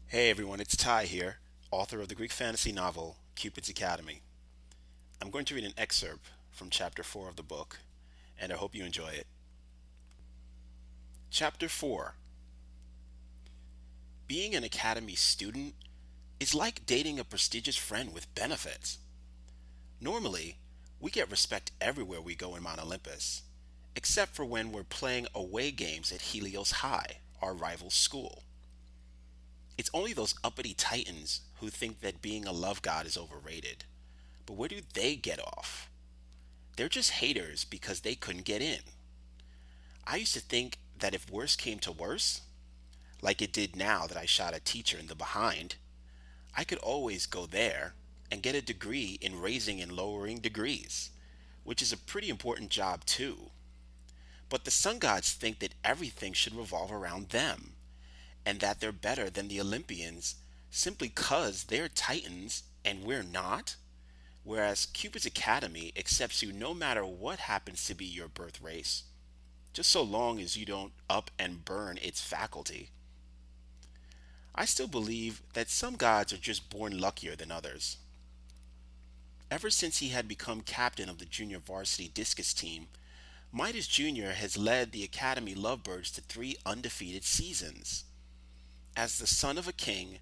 Hey everyone, it's Ty here, author of the Greek fantasy novel Cupid's Academy. I'm going to read an excerpt from chapter 4 of the book, and I hope you enjoy it. Chapter 4. Being an Academy student is like dating a prestigious friend with benefits. Normally, we get respect everywhere we go in Mount Olympus, except for when we're playing away games at Helios High, our rival school. It's only those uppity titans who think that being a love god is overrated. But where do they get off? They're just haters because they couldn't get in. I used to think that if worse came to worse, like it did now that I shot a teacher in the behind, I could always go there and get a degree in raising and lowering degrees, which is a pretty important job too. But the sun gods think that everything should revolve around them, and that they're better than the Olympians simply because they're titans and we're not. Whereas Cupid's Academy accepts you no matter what happens to be your birth race, just so long as you don't up and burn its faculty. I still believe that some gods are just born luckier than others. Ever since he had become captain of the junior varsity discus team, Midas Jr. has led the Academy Lovebirds to 3 undefeated seasons. As the son of a king,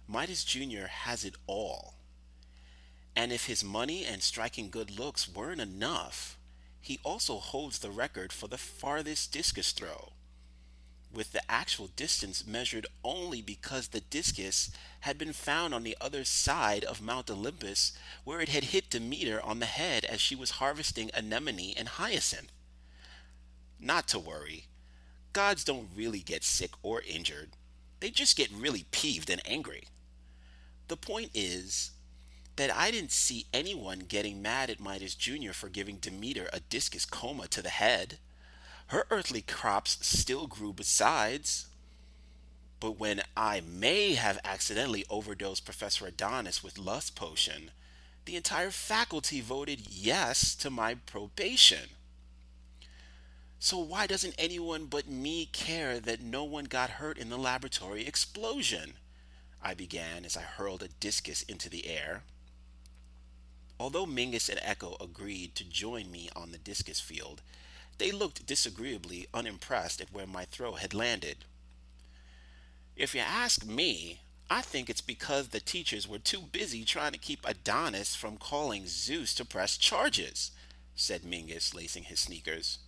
Midas Jr. has it all. And if his money and striking good looks weren't enough, he also holds the record for the farthest discus throw, with the actual distance measured only because the discus had been found on the other side of Mount Olympus, where it had hit Demeter on the head as she was harvesting anemone and hyacinth. Not to worry, gods don't really get sick or injured, they just get really peeved and angry. The point is, that I didn't see anyone getting mad at Midas Jr. for giving Demeter a discus coma to the head. Her earthly crops still grew besides. But when I may have accidentally overdosed Professor Adonis with lust potion, the entire faculty voted yes to my probation. So why doesn't anyone but me care that no one got hurt in the laboratory explosion? I began as I hurled a discus into the air. Although Mingus and Echo agreed to join me on the discus field, they looked disagreeably unimpressed at where my throw had landed. If you ask me, I think it's because the teachers were too busy trying to keep Adonis from calling Zeus to press charges, said Mingus, lacing his sneakers.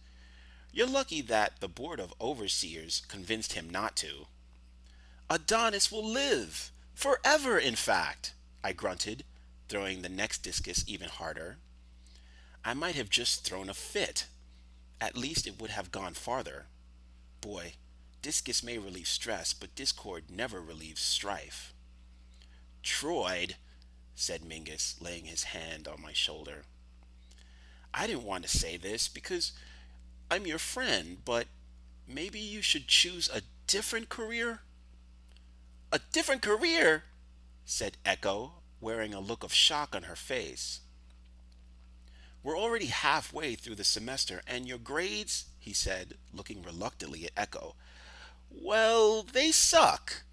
You're lucky that the board of overseers convinced him not to. Adonis will live, forever, in fact, I grunted, throwing the next discus even harder. I might have just thrown a fit. At least it would have gone farther. Boy, discus may relieve stress, but discord never relieves strife. Troyd, said Mingus, laying his hand on my shoulder. I didn't want to say this because I'm your friend, but maybe you should choose a different career? A different career? Said Echo, wearing a look of shock on her face. We're already halfway through the semester, and your grades, he said, looking reluctantly at Echo, well, they suck.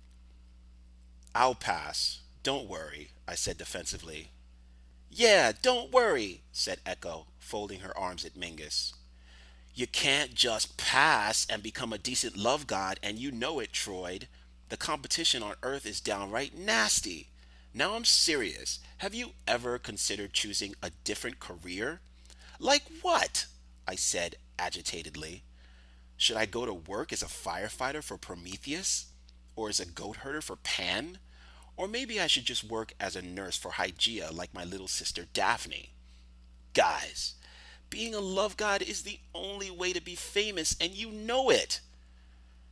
I'll pass. Don't worry, I said defensively. Yeah, don't worry, said Echo, folding her arms at Mingus. You can't just pass and become a decent love god, and you know it, Troyd. The competition on Earth is downright nasty. Now I'm serious. Have you ever considered choosing a different career? Like what? I said agitatedly. Should I go to work as a firefighter for Prometheus? Or as a goat herder for Pan? Or maybe I should just work as a nurse for Hygeia like my little sister Daphne. Guys, being a love god is the only way to be famous, and you know it.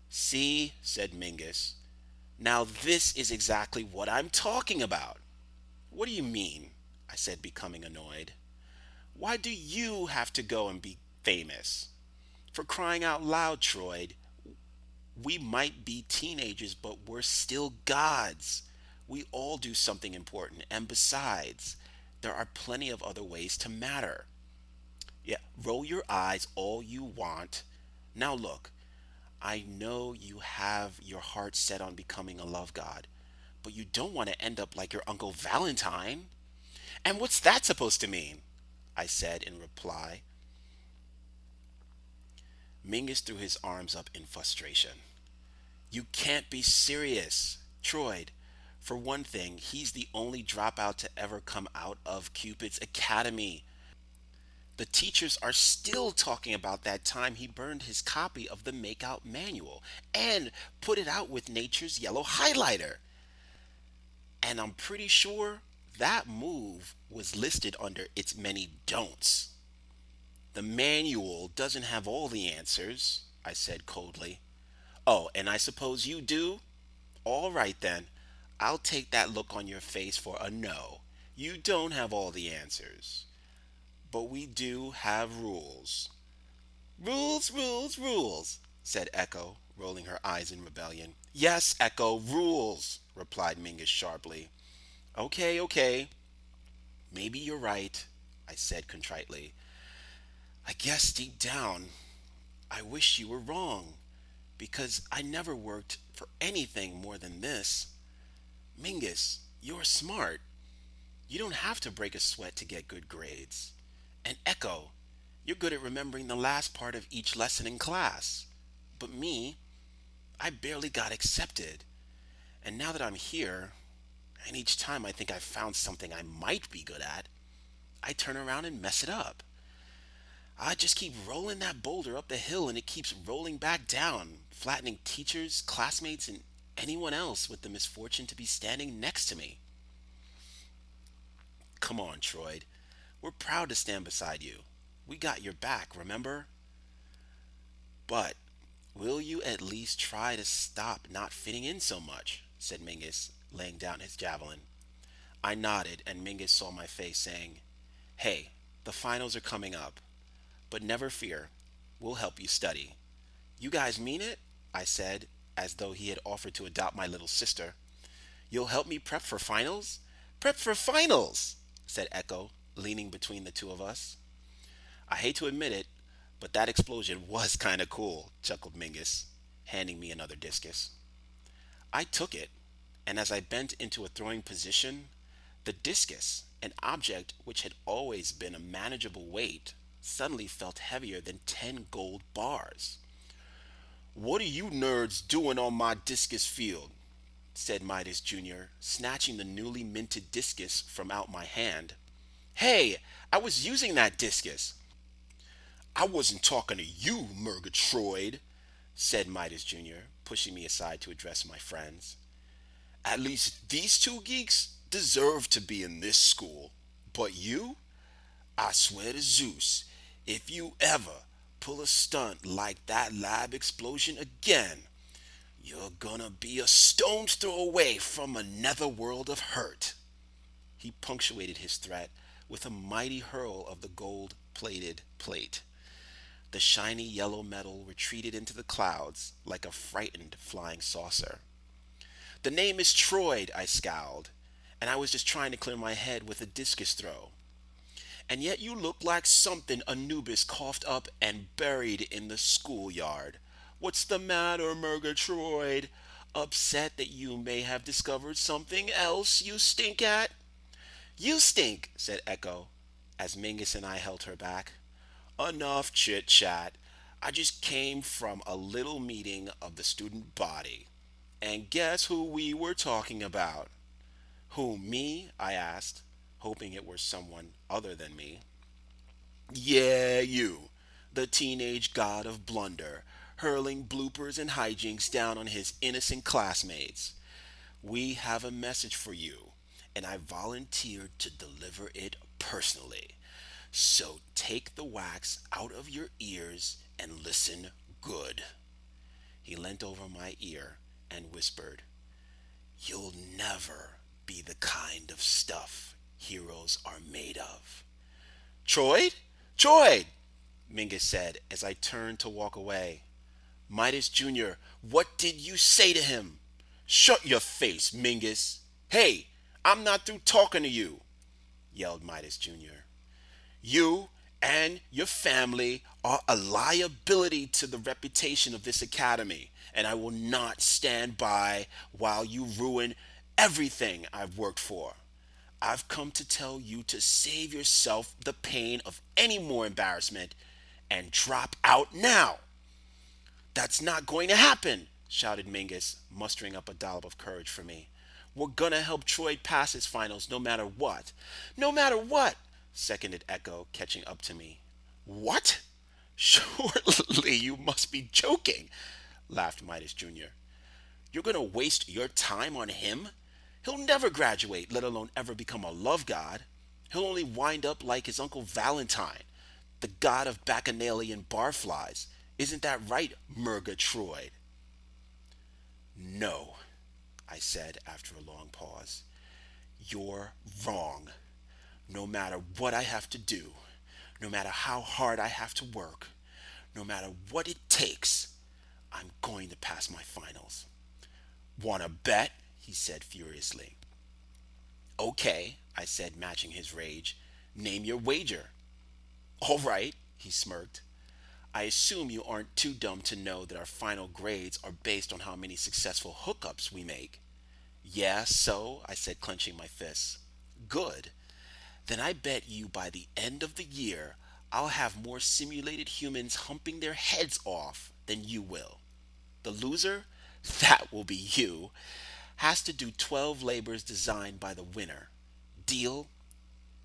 See, said Mingus. Now this is exactly what I'm talking about. What do you mean? I said, becoming annoyed. Why do you have to go and be famous? For crying out loud, Troyd, we might be teenagers, but we're still gods. We all do something important, and besides, there are plenty of other ways to matter. Yeah, roll your eyes all you want. Now look, I know you have your heart set on becoming a love god, but you don't want to end up like your Uncle Valentine. And what's that supposed to mean? I said in reply. Mingus threw his arms up in frustration. You can't be serious. Troy, for one thing, he's the only dropout to ever come out of Cupid's academy. The teachers are still talking about that time he burned his copy of the Makeout Manual and put it out with nature's yellow highlighter. And I'm pretty sure that move was listed under its many don'ts. The manual doesn't have all the answers, I said coldly. Oh, and I suppose you do? All right then. I'll take that look on your face for a no. You don't have all the answers. But we do have rules. Rules, rules, rules, said Echo, rolling her eyes in rebellion. Yes, Echo, rules, replied Mingus sharply. Okay, okay. Maybe you're right, I said contritely. I guess deep down, I wish you were wrong, because I never worked for anything more than this. Mingus, you're smart. You don't have to break a sweat to get good grades. And Echo, you're good at remembering the last part of each lesson in class. But me, I barely got accepted. And now that I'm here, and each time I think I've found something I might be good at, I turn around and mess it up. I just keep rolling that boulder up the hill and it keeps rolling back down, flattening teachers, classmates, and anyone else with the misfortune to be standing next to me. Come on, Troy. We're proud to stand beside you. We got your back, remember? But will you at least try to stop not fitting in so much? Said Mingus, laying down his javelin. I nodded, and Mingus saw my face, saying, Hey, the finals are coming up, but never fear. We'll help you study. You guys mean it? I said, as though he had offered to adopt my little sister. You'll help me prep for finals? Prep for finals, said Echo, leaning between the two of us. I hate to admit it, but that explosion was kind of cool, chuckled Mingus, handing me another discus. I took it, and as I bent into a throwing position, the discus, an object which had always been a manageable weight, suddenly felt heavier than 10 gold bars. What are you nerds doing on my discus field? Said Midas Jr., snatching the newly minted discus from out my hand. Hey, I was using that discus. I wasn't talking to you, Murgatroyd, said Midas Jr., pushing me aside to address my friends. At least these two geeks deserve to be in this school. But you? I swear to Zeus, if you ever pull a stunt like that lab explosion again, you're gonna be a stone's throw away from a netherworld of hurt. He punctuated his threat with a mighty hurl of the gold-plated plate. The shiny yellow metal retreated into the clouds like a frightened flying saucer. The name is Troy, I scowled, and I was just trying to clear my head with a discus throw. And yet you look like something Anubis coughed up and buried in the schoolyard. What's the matter, Murgatroyd? Upset that you may have discovered something else you stink at? You stink, said Echo, as Mingus and I held her back. Enough chit-chat. I just came from a little meeting of the student body. And guess who we were talking about? Who, me? I asked, hoping it were someone other than me. Yeah, you, the teenage god of blunder, hurling bloopers and hijinks down on his innocent classmates. We have a message for you, and I volunteered to deliver it personally. So take the wax out of your ears and listen good. He leant over my ear and whispered, You'll never be the kind of stuff heroes are made of. Troy? Troy! Mingus said as I turned to walk away. Midas Jr., what did you say to him? Shut your face, Mingus. Hey, I'm not through talking to you, yelled Midas Jr. You and your family are a liability to the reputation of this academy, and I will not stand by while you ruin everything I've worked for. I've come to tell you to save yourself the pain of any more embarrassment and drop out now. That's not going to happen, shouted Mingus, mustering up a dollop of courage for me. We're gonna help Troy pass his finals no matter what. No matter what, seconded Echo, catching up to me. What? Surely you must be joking, laughed Midas Jr. You're gonna waste your time on him? He'll never graduate, let alone ever become a love god. He'll only wind up like his Uncle Valentine, the god of bacchanalian barflies. Isn't that right, Murgatroyd? No, I said after a long pause. You're wrong. No matter what I have to do, no matter how hard I have to work, no matter what it takes, I'm going to pass my finals. Wanna bet? He said furiously. Okay, I said, matching his rage. Name your wager. All right, he smirked. I assume you aren't too dumb to know that our final grades are based on how many successful hookups we make. Yeah, so, I said, clenching my fists. Good. Then I bet you by the end of the year, I'll have more simulated humans humping their heads off than you will. The loser, that will be you, has to do 12 labors designed by the winner. Deal?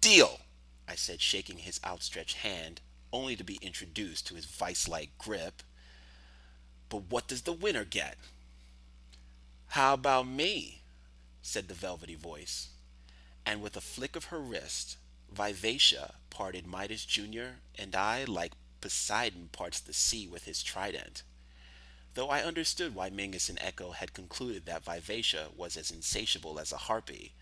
Deal, I said, shaking his outstretched hand, only to be introduced to his vice-like grip. But what does the winner get? How about me? Said the velvety voice. And with a flick of her wrist, Vivacia parted Midas Jr. and I like Poseidon parts the sea with his trident. Though I understood why Mingus and Echo had concluded that Vivacia was as insatiable as a harpy,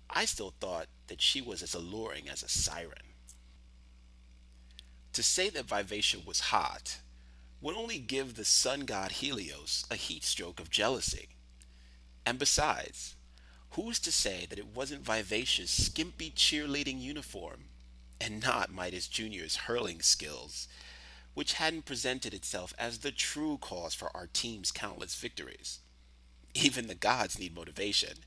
I still thought that she was as alluring as a siren. To say that Vivacia was hot would only give the sun god Helios a heat stroke of jealousy. And besides, who's to say that it wasn't Vivacia's skimpy cheerleading uniform, and not Midas Jr.'s hurling skills, which hadn't presented itself as the true cause for our team's countless victories? Even the gods need motivation,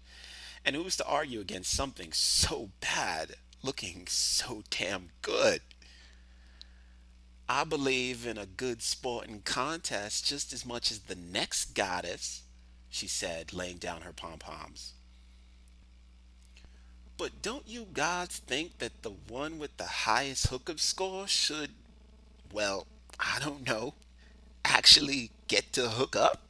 and who's to argue against something so bad looking so damn good? I believe in a good sporting contest just as much as the next goddess, she said, laying down her pom poms. But don't you gods think that the one with the highest hookup score should, well, I don't know, actually get to hook up?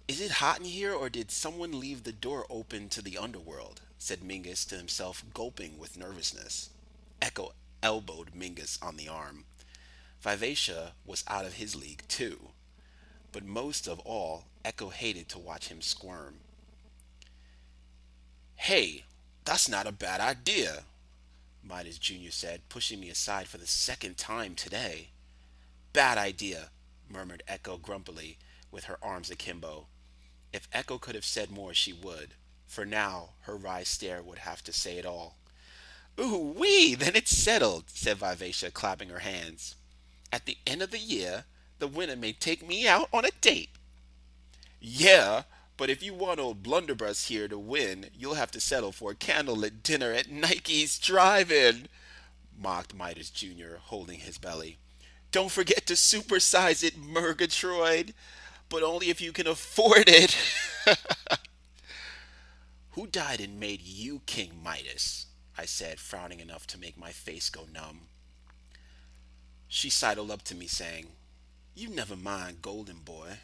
Is it hot in here, or did someone leave the door open to the underworld? Said Mingus to himself, gulping with nervousness. Echo elbowed Mingus on the arm. Vivacia was out of his league, too. But most of all, Echo hated to watch him squirm. Hey, that's not a bad idea, Midas Jr. said, pushing me aside for the second time today. Bad idea, murmured Echo grumpily, with her arms akimbo. If Echo could have said more, she would. For now, her wry stare would have to say it all. Ooh-wee, then it's settled, said Vivacia, clapping her hands. At the end of the year, the winner may take me out on a date. Yeah, but if you want old blunderbuss here to win, you'll have to settle for a candlelit dinner at Nike's Drive-In, mocked Midas Jr., holding his belly. Don't forget to supersize it, Murgatroyd, but only if you can afford it. Who died and made you King Midas? I said, frowning enough to make my face go numb. She sidled up to me, saying, You never mind, golden boy.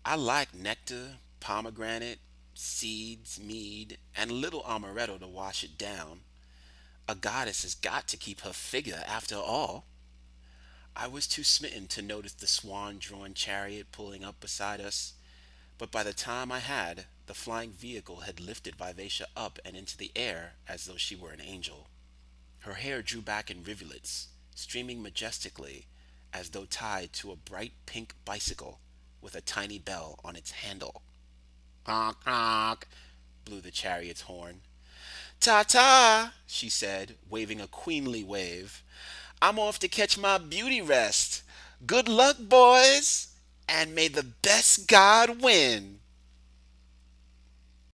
I like nectar, pomegranate, seeds, mead, and a little amaretto to wash it down. A goddess has got to keep her figure after all. I was too smitten to notice the swan-drawn chariot pulling up beside us, but by the time I had, the flying vehicle had lifted Vivacia up and into the air as though she were an angel. Her hair drew back in rivulets, streaming majestically as though tied to a bright pink bicycle with a tiny bell on its handle. Honk, honk, blew the chariot's horn. Ta-ta, she said, waving a queenly wave. I'm off to catch my beauty rest. Good luck, boys, and may the best god win.